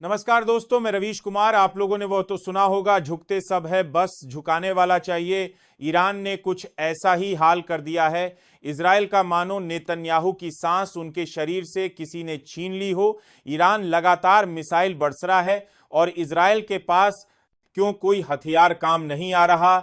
नमस्कार दोस्तों, मैं रवीश कुमार। आप लोगों ने वो तो सुना होगा, झुकते सब है बस झुकाने वाला चाहिए। ईरान ने कुछ ऐसा ही हाल कर दिया है। इजराइल का मानो नेतन्याहू की सांस उनके शरीर से किसी ने छीन ली हो। ईरान लगातार मिसाइल बरस रहा है और इजराइल के पास क्यों कोई हथियार काम नहीं आ रहा।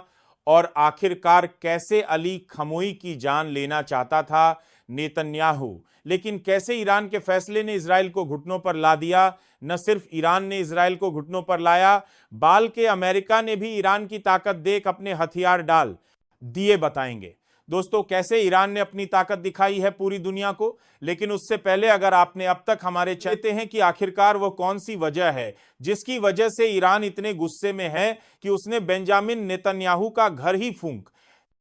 और आखिरकार कैसे अली खमोई की जान लेना चाहता था नेतन्याहू, लेकिन कैसे ईरान के फैसले ने इजराइल को घुटनों पर ला दिया। न सिर्फ ईरान ने इजराइल को घुटनों पर लाया, बाल के अमेरिका ने भी ईरान की ताकत देख अपने हथियार डाल दिए। बताएंगे दोस्तों कैसे ईरान ने अपनी ताकत दिखाई है पूरी दुनिया को। लेकिन उससे पहले अगर आपने अब तक हमारे चाहते हैं कि आखिरकार वो कौन सी वजह है जिसकी वजह से ईरान इतने गुस्से में है कि उसने बेंजामिन नेतन्याहू का घर ही फूंक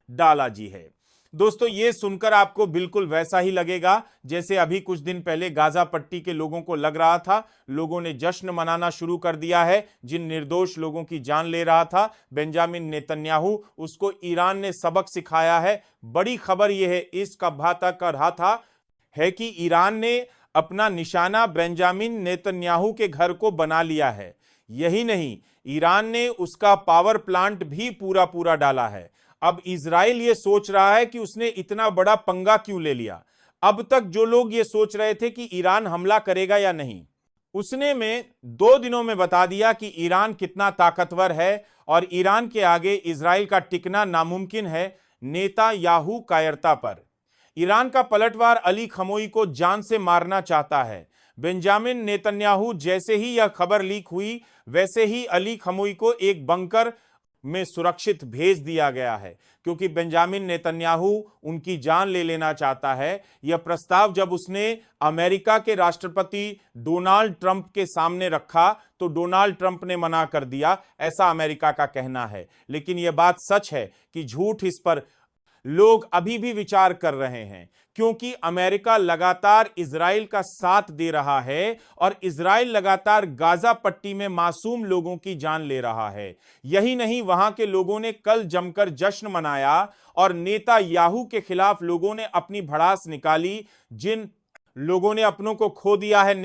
डाला जी है। दोस्तों ये सुनकर आपको बिल्कुल वैसा ही लगेगा जैसे अभी कुछ दिन पहले गाजा पट्टी के लोगों को लग रहा था। लोगों ने जश्न मनाना शुरू कर दिया है जिन निर्दोष लोगों की जान ले रहा था बेंजामिन नेतन्याहू, उसको ईरान ने सबक सिखाया है। बड़ी खबर यह है, इस कब्बाता कर रहा था है कि ईरान ने अपना निशाना बेंजामिन नेतन्याहू के घर को बना लिया है। यही नहीं, ईरान ने उसका पावर प्लांट भी पूरा डाला है। अब इजराइल ये सोच रहा है कि उसने इतना बड़ा पंगा क्यों ले लिया। अब तक जो लोग ये सोच रहे थे कि ईरान हमला करेगा या नहीं, उसने में 2 दिनों में बता दिया कि ईरान कितना ताकतवर है और ईरान के आगे इजराइल का टिकना नामुमकिन है। नेतन्याहू कायरता पर ईरान का पलटवार अली खमोई को जान से मारना चाहता है। बेंजामिन नेतन्याहू जैसे ही यह खबर लीक हुई वैसे ही अली खमोई को एक बंकर में सुरक्षित भेज दिया गया है, क्योंकि बेंजामिन नेतन्याहू उनकी जान ले लेना चाहता है। यह प्रस्ताव जब उसने अमेरिका के राष्ट्रपति डोनाल्ड ट्रंप के सामने रखा तो डोनाल्ड ट्रंप ने मना कर दिया, ऐसा अमेरिका का कहना है। लेकिन यह बात सच है कि झूठ इस पर लोग अभी भी विचार कर रहे हैं, क्योंकि अमेरिका लगातार इजराइल का साथ दे रहा है और इजराइल लगातार गाजा पट्टी में मासूम लोगों की जान ले रहा है। यही नहीं, वहां के लोगों ने कल जमकर जश्न मनाया और नेतन्याहू के खिलाफ लोगों ने अपनी भड़ास निकाली। जिन लोगों ने अपनों को खो दिया है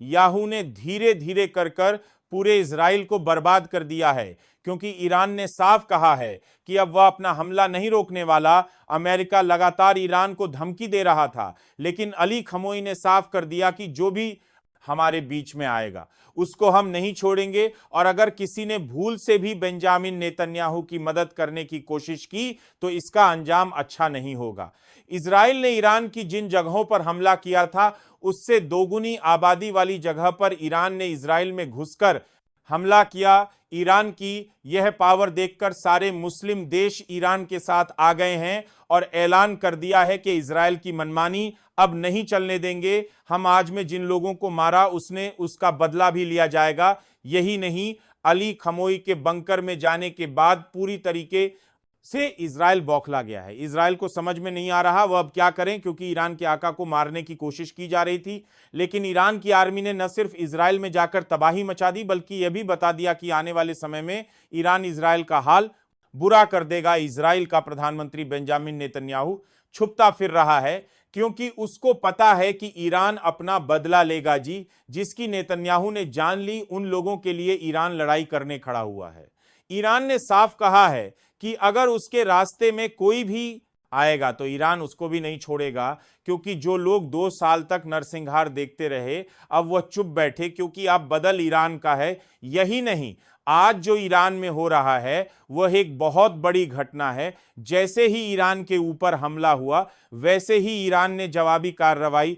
याहू ने धीरे धीरे कर पूरे इजराइल को बर्बाद कर दिया है, क्योंकि ईरान ने साफ कहा है कि अब वह अपना हमला नहीं रोकने वाला। अमेरिका लगातार ईरान को धमकी दे रहा था, लेकिन अली खमोई ने साफ कर दिया कि जो भी हमारे बीच में आएगा उसको हम नहीं छोड़ेंगे। और अगर किसी ने भूल से भी बेंजामिन नेतन्याहू की मदद करने की कोशिश की तो इसका अंजाम अच्छा नहीं होगा। इजराइल ने ईरान की जिन जगहों पर हमला किया था उससे दोगुनी आबादी वाली जगह पर ईरान ने इजराइल में घुसकर हमला किया। ईरान की यह पावर देखकर सारे मुस्लिम देश ईरान के साथ आ गए हैं और ऐलान कर दिया है कि इजराइल की मनमानी अब नहीं चलने देंगे। हम आज में जिन लोगों को मारा उसका बदला भी लिया जाएगा। यही नहीं, अली खमोई के बंकर में जाने के बाद पूरी तरीके से इजराइल बौखला गया है। इजराइल को समझ में नहीं आ रहा वह अब क्या करें, क्योंकि ईरान के आका को मारने की कोशिश की जा रही थी। लेकिन ईरान की आर्मी ने न सिर्फ इजराइल में जाकर तबाही मचा दी, बल्कि यह भी बता दिया कि आने वाले समय में ईरान इजराइल का हाल बुरा कर देगा। इजराइल का प्रधानमंत्री बेंजामिन नेतन्याहू छुपता फिर रहा है, क्योंकि उसको पता है कि ईरान अपना बदला लेगा जी। जिसकी नेतन्याहू ने जान ली, उन लोगों के लिए ईरान लड़ाई करने खड़ा हुआ है। ईरान ने साफ कहा है कि अगर उसके रास्ते में कोई भी आएगा तो ईरान उसको भी नहीं छोड़ेगा, क्योंकि जो लोग 2 साल तक नरसंहार देखते रहे अब वह चुप बैठे, क्योंकि अब बदल ईरान का है। यही नहीं, आज जो ईरान में हो रहा है वह एक बहुत बड़ी घटना है। जैसे ही ईरान के ऊपर हमला हुआ वैसे ही ईरान ने जवाबी कार्रवाई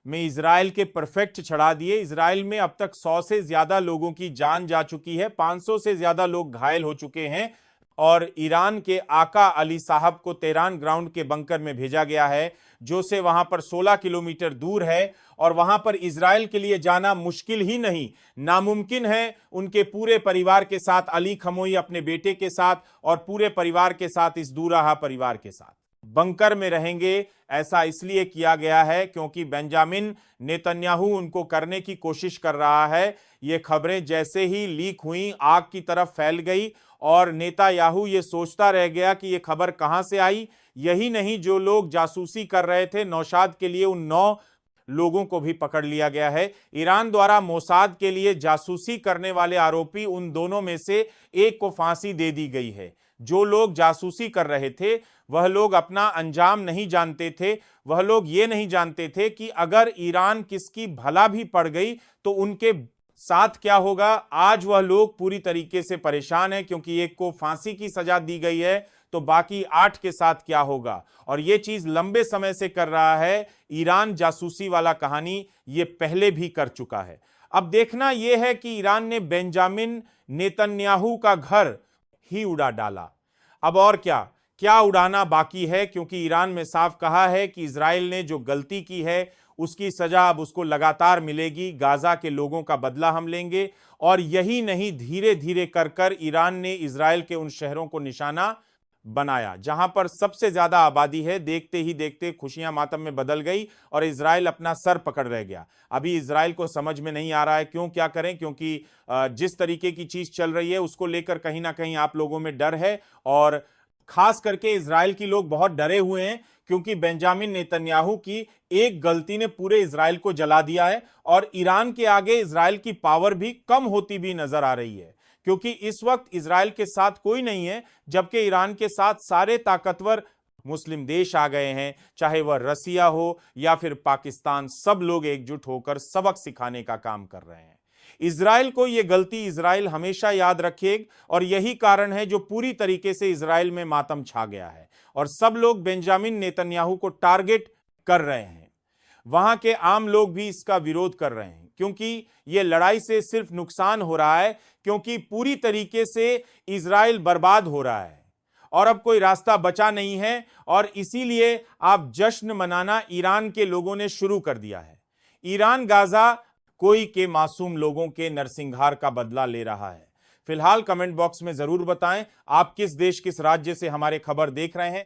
में इजराइल के परफेक्ट चढ़ा दिए। इजराइल में अब तक 100 से ज्यादा लोगों की जान जा चुकी है, 500 से ज्यादा लोग घायल हो चुके हैं और ईरान के आका अली साहब को तेहरान ग्राउंड के बंकर में भेजा गया है, जो से वहां पर 16 किलोमीटर दूर है। और वहां पर इजराइल के लिए जाना मुश्किल ही नहीं, नामुमकिन है। उनके पूरे परिवार के साथ, अली खमोई अपने बेटे के साथ और पूरे परिवार के साथ, इस दूरहा परिवार के साथ बंकर में रहेंगे। ऐसा इसलिए किया गया है क्योंकि बेंजामिन नेतन्याहू उनको करने की कोशिश कर रहा है। ये खबरें जैसे ही लीक हुई आग की तरफ फैल गई और नेतन्याहू ये सोचता रह गया कि ये खबर कहां से आई। यही नहीं, जो लोग जासूसी कर रहे थे नौशाद के लिए, उन 9 लोगों को भी पकड़ लिया गया है। ईरान द्वारा मोसाद के लिए जासूसी करने वाले आरोपी उन दोनों में से एक को फांसी दे दी गई है। जो लोग जासूसी कर रहे थे वह लोग अपना अंजाम नहीं जानते थे। वह लोग ये नहीं जानते थे कि अगर ईरान किसकी भला भी पड़ गई तो उनके साथ क्या होगा। आज वह लोग पूरी तरीके से परेशान हैं, क्योंकि एक को फांसी की सजा दी गई है तो बाकी 8 के साथ क्या होगा। और यह चीज लंबे समय से कर रहा है ईरान। जासूसी वाला कहानी ये पहले भी कर चुका है। अब देखना यह है कि ईरान ने बेंजामिन नेतन्याहू का घर ही उड़ा डाला। अब और क्या क्या उड़ाना बाकी है, क्योंकि ईरान में साफ कहा है कि इजराइल ने जो गलती की है उसकी सजा अब उसको लगातार मिलेगी। गाजा के लोगों का बदला हम लेंगे। और यही नहीं, धीरे धीरे कर कर ईरान ने इजराइल के उन शहरों को निशाना बनाया जहां पर सबसे ज्यादा आबादी है। देखते ही देखते खुशियां मातम में बदल गई और इजराइल अपना सर पकड़ रह गया। अभी इजराइल को समझ में नहीं आ रहा है क्यों क्या करें, क्योंकि जिस तरीके की चीज चल रही है उसको लेकर कहीं ना कहीं आप लोगों में डर है। और खास करके इजराइल की लोग बहुत डरे हुए हैं, क्योंकि बेंजामिन नेतन्याहू की एक गलती ने पूरे इजराइल को जला दिया है। और ईरान के आगे इजराइल की पावर भी कम होती भी नजर आ रही है, क्योंकि इस वक्त इजराइल के साथ कोई नहीं है, जबकि ईरान के साथ सारे ताकतवर मुस्लिम देश आ गए हैं। चाहे वह रसिया हो या फिर पाकिस्तान, सब लोग एकजुट होकर सबक सिखाने का काम कर रहे हैं। इजराइल को यह गलती इजराइल हमेशा याद रखेगा और यही कारण है जो पूरी तरीके से इजराइल में मातम छा गया है और सब लोग बेंजामिन नेतन्याहू को टारगेट कर रहे हैं। वहां के आम लोग भी इसका विरोध कर रहे हैं, क्योंकि यह लड़ाई से सिर्फ नुकसान हो रहा है, क्योंकि पूरी तरीके से इजराइल बर्बाद हो रहा है और अब कोई रास्ता बचा नहीं है। और इसीलिए आप जश्न मनाना ईरान के लोगों ने शुरू कर दिया है। ईरान गाजा कोई के मासूम लोगों के नरसंहार का बदला ले रहा है। फिलहाल कमेंट बॉक्स में जरूर बताएं आप किस देश किस राज्य से हमारे खबर देख रहे हैं।